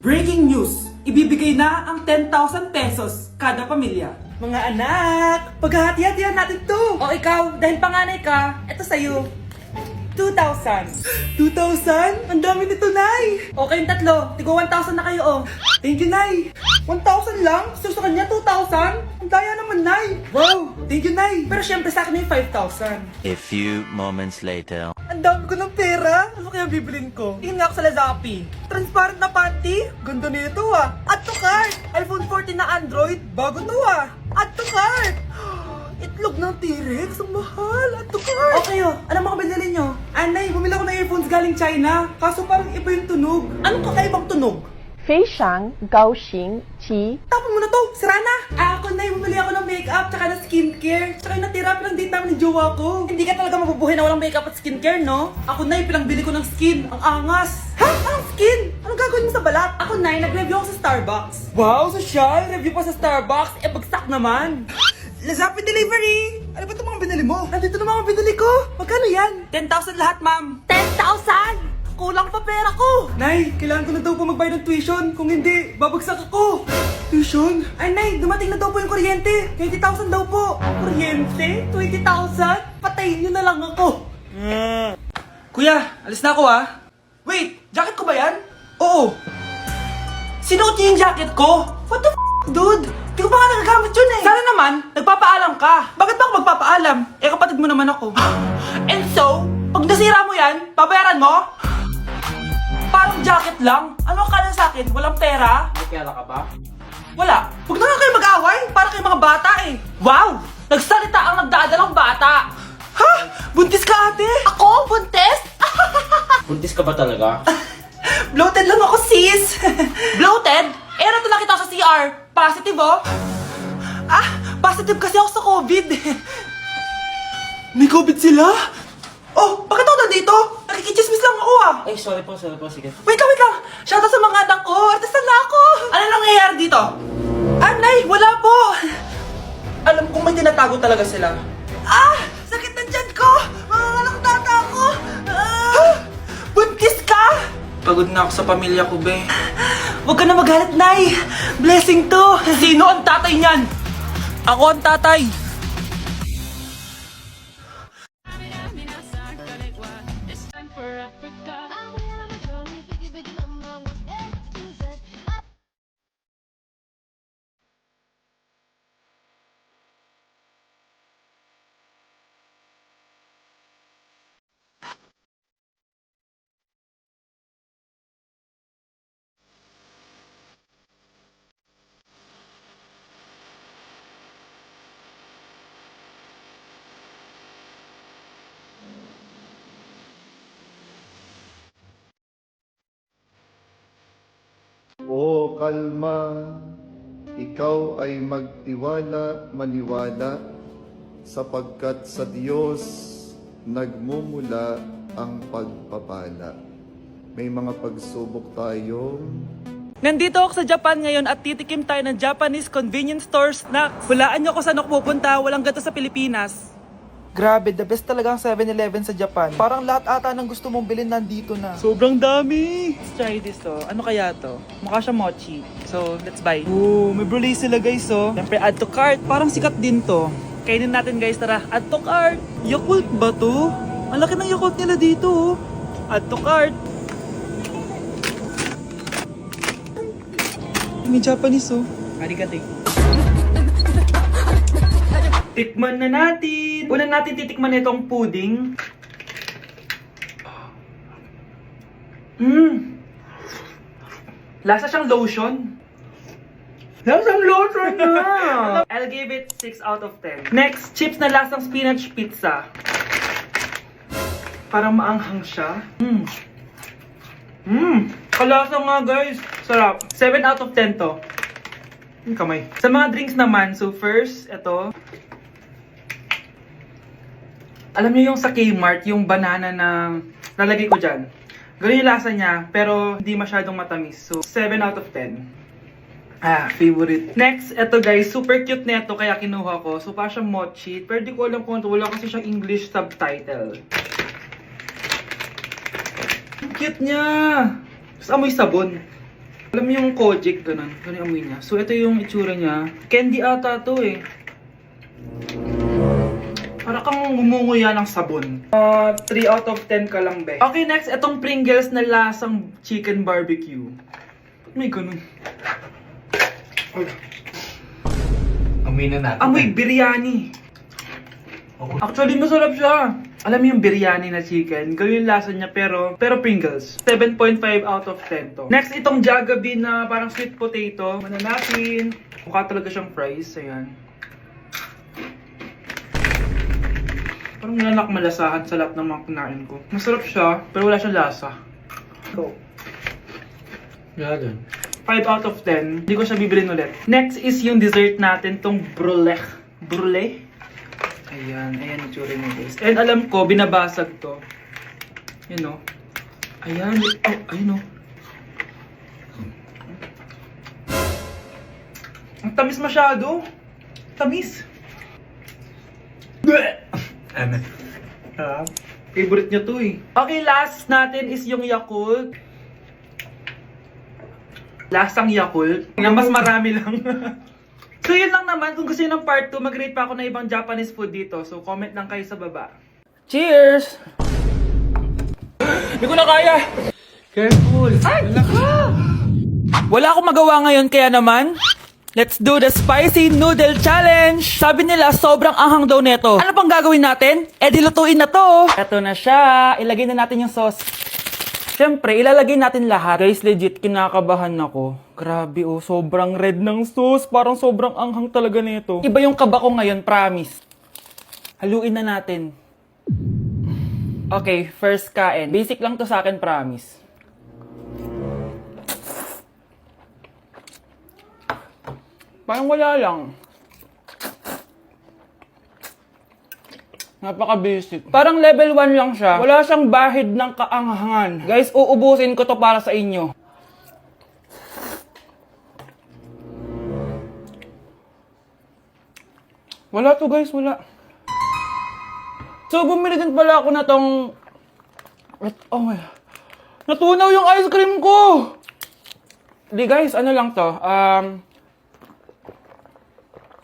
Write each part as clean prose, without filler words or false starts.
Breaking news! Ibibigay na ang 10,000 pesos kada pamilya. Mga anak, paghahati-hatihan natin to! O ikaw, dahil panganay ka, eto sa'yo. 2,000. 2,000? Ang dami nito, Nay! O kayong tatlo, tigo 1,000 na kayo, oh. Thank you, Nay! 1,000 lang? So sa kanya, 2,000? Ang daya naman, Nay! Wow! Thank you, Nay! Pero syempre sa akin yung 5,000. A few moments later. Ang dami ko ng pera. Ano kaya bibilin ko? Tingin nga ako sa Lazappi. Transparent na panty. Ganda nito ah. Add to cart. iPhone 14 na Android. Bago to ah. Add to cart. Itlog ng T-Rex. Ang mahal. Add to cart. Okay oh. Ano mga binili nyo? Anay, bumili ako ng earphones galing China. Kaso parang iba yung tunog. Anong kakaibang tunog? 非常高兴其 Tapon mo na to! Sira na! Ako na bumili ako ng makeup tsaka ng skincare. Tsaka yung natira pa ng date namin ni jowa ko. Hindi ka talaga mabubuhay na walang makeup at skincare, no? Ako na bili ko ng skin. Ang angas! Ha? Anong skin? Anong gagawin mo sa balat? Ako na nag-review ako sa Starbucks. Wow, social! Review pa sa Starbucks? Eh, bagsak naman! Lazappi Delivery! Ano ba itong mga binili mo? Nandito na mga binili ko! Magkano yan? 10,000 lahat, ma'am! 10,000! Kulang pa pera ko! Nay, kailangan ko na daw po magbayad ng tuition. Kung hindi, babagsak ako. Tuition? Ay, Nay, dumating na daw po yung kuryente. 20,000 daw po. Kuryente? 20,000? Patayin niyo na lang ako. Kuya, alis na ako ah. Wait, jacket ko ba yan? Oo. Sinuot niyo yung jacket ko? What the dude? Di ko pa nga nagagamit yun eh. Sana naman, nagpapaalam ka. Bakit ba ako magpapaalam? Eh, kapatid mo naman ako. And so, pag nasira mo yan, babayaran mo? Parang jacket lang? Ano ang kala sa akin? Walang pera? May pera ka ba? Wala. Huwag na nga kayo mag-away. Para kayo mga bata eh. Wow! Nagsalita ang nagdadalang bata. Ha? Buntis ka ate? Ako? Buntis? Buntis ka ba talaga? Bloated lang ako sis. Bloated? Eh nato nakita ko sa CR. Positive oh. Ah, positive kasi ako sa COVID. May COVID sila? Oh, bakit ako nandito? Nakikichismis lang ako ah. Ay, sorry po, sige. Wait lang. Shoutout sa mga anak ko. Artista na ako. Ano nangyayari dito? Anay, wala po. Alam kong may tinatago talaga sila. Ah! Sakit na dyan ko! Manganganak tata ako! Ah! Buntis ka! Pagod na ako sa pamilya ko, be. Huwag ka na magalit, Nay. Blessing to. Sino ang tatay niyan? Ako ang tatay. O kalma, ikaw ay magtiwala, maniwala, sapagkat sa Diyos nagmumula ang pagpapala. May mga pagsubok tayong Nandito ako sa Japan ngayon at titikim tayo ng Japanese convenience store snacks. Hulaan niyo kung saan ako pupunta, walang gato sa Pilipinas. Grabe, the best talaga ang 7-Eleven sa Japan. Parang lahat ata ng gusto mong bilhin nandito na. Sobrang dami! Let's try this oh. Ano kaya to? Mukha siya mochi. So, let's buy. Oh, may brulee sila guys oh. Siyempre, add to cart. Parang sikat din to. Kainin natin guys, tara. Add to cart. Yakult ba to? Ang laki ng Yakult nila dito oh. Add to cart. May Japanese oh. Arigato. Tikman na natin. Una natin titikman itong pudding. Lasa siyang lotion. Lasang lotion na! I'll give it 6 out of 10. Next, chips na lasang spinach pizza. Parang maanghang siya. Kalasa nga guys. Sarap. 7 out of 10 to. Yung kamay. Sa mga drinks naman, so first, ito. Alam niyo yung sa Kmart, yung banana na lalagay ko dyan. Ganun yung lasa niya, pero hindi masyadong matamis. So, 7 out of 10. Favorite. Next, ito guys, super cute na ito, kaya kinuha ko. So, parang siyang mochi. Pero di ko alam kung ito, wala kasi siyang English subtitle. Cute niya! Tapos amoy sabon. Alam mo yung Kojic, ganun. Ganun yung amoy niya. So, ito yung itsura niya. Candy ata to eh. Para kang gumunguya ng sabon. 3 out of 10 ka lang, be. Okay, next. Itong Pringles na lasang chicken barbecue. Ba't may ganun? Ay. Amoy na natin. Amoy biryani. Actually, masarap siya. Alam mo yung biryani na chicken, ganun yung lasa niya pero Pringles. 7.5 out of 10 to. Next, itong Jollibee na parang sweet potato. Mana natin. Mukha talaga siyang fries. Ayan. Parang nanak malasahan sa lahat ng mga kinain ko. Masarap siya, pero wala siyang lasa. Go. Yan. 5 out of 10. Hindi ko siya bibilin ulit. Next is yung dessert natin, tong brulee. Brulee? Ayan, ayan yung tsura niya guys. And alam ko, binabasag to. Yun o. Ayan, oh, ayun o. Ang tamis masyado. Tamis. Favorite niya to eh. Okay, last natin is yung Yakult. Lasang Yakult. Nga mas marami lang. So yun lang naman, kung gusto nyo ng part 2, mag-rate pa ako ng ibang Japanese food dito. So comment lang kayo sa baba. Cheers! Hindi ko na kaya! Careful! Ay! Wala akong magawa ngayon kaya naman, let's do the spicy noodle challenge! Sabi nila, sobrang anghang daw neto. Ano pang gagawin natin? Eh dilutuin na to! Eto na siya, ilagay na natin yung sauce. Siyempre, ilalagay natin lahat. Guys, legit, kinakabahan ako. Grabe oh, sobrang red ng sauce. Parang sobrang anghang talaga nito. Iba yung kaba ko ngayon, promise. Haluin na natin. Okay, first kain. Basic lang to sa akin, promise. Parang wala lang. Napaka-basic. Parang level 1 lang siya. Wala siyang bahid ng kaanghangan. Guys, uubusin ko to para sa inyo. Wala to guys, wala. So, bumili din pala ako na tong... Oh my... Natunaw yung ice cream ko! Di guys, ano lang to?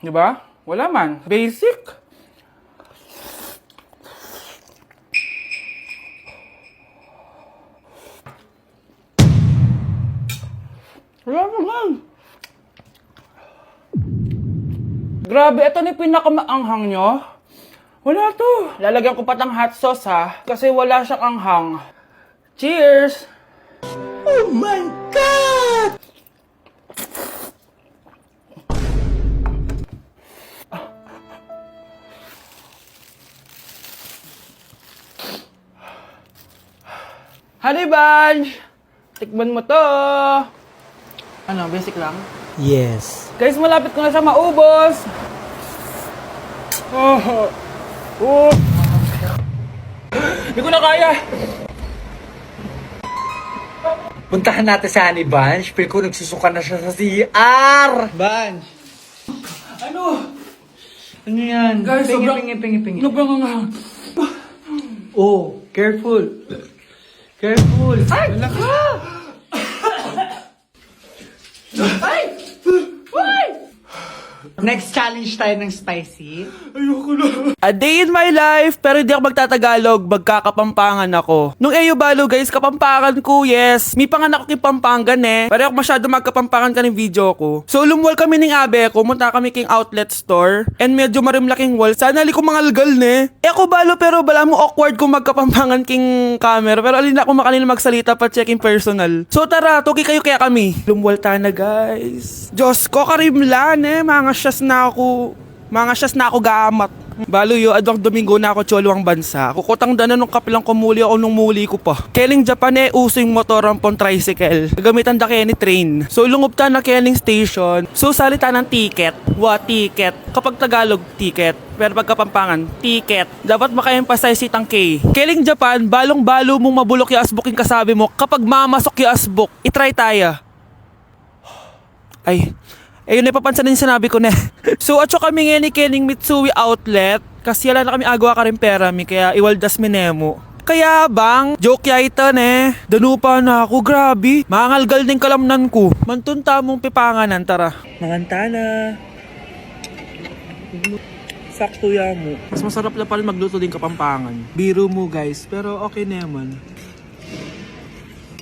Diba? Wala man. Basic. Wala naman. Grabe, ito na yung pinakamaanghang nyo. Wala to. Lalagyan ko pa ng hot sauce ha. Kasi wala siyang anghang. Cheers! Oh my God! Honey Bunch! Tikman mo to! Ano, basic lang? Yes. Guys, malapit ko na siya maubos! Oh! Oh! Hindi ko na kaya! Puntahan natin sa Honey Bunch. Pero kung nagsusuka na siya sa CR. Bunch! Ano? Ano yan? Guys, sobrang... pingi. Sobrang anghang. Oh, careful. Careful. Ay! Wala ka. Ay! Ay! Next challenge tayo ng spicy. Ayoko na. A day in my life, pero hindi ako magtatagalog, magkakapampangan ako. Nung Eyo-Balo guys, kapampangan ko, yes. May panganak ko kay Pampangan eh. Pero ako masyado magkapampangan ka ng video ko. So lumwal kami ng abe ko, munta kami king outlet store. And medyo marimlaking wall. Sana li ko mangalgal ne. Eh ako balo pero bala mo awkward kung magkapampangan king camera. Pero alin ako makanila magsalita pa checking personal. So tara, tuki kayo kaya kami. Lumwal ta na guys. Diyos ko, karimlan eh. Mga syas na ako gamat. Balo yo, adwang Domingo na ako cholo ang bansa. Kukutang dana nung kapilang kumuli ako nung muli ko pa. Keling Japan eh, using motor ang pon tricycle. Gamitan da kaya ni train. So lungob ta na keling station. So salita ng ticket. Ticket. Kapag Tagalog, ticket. Pero pag Kapampangan, ticket. Dapat maka-emphasize itang K. Keling Japan, balong-balo mong mabulok yung asbok yung kasabi mo. Kapag mamasok yung asbok, itry tayo. Ay... Ayun na papansin na yung sinabi ko na. So atso kami ngayon ni Kening Mitsui Outlet. Kasi wala na kami agawa ka rin pera mi. Kaya iwaldas mi nemo. Kaya bang, joke yaitan eh. Danupa na ako, grabe. Mangalgal din kalamnan ko. Mantunta mong pipanganan, tara. Mangantana. Sakto ya mo. Mas masarap na pala magluto din kapampangan. Biro mo guys, pero okay na yaman.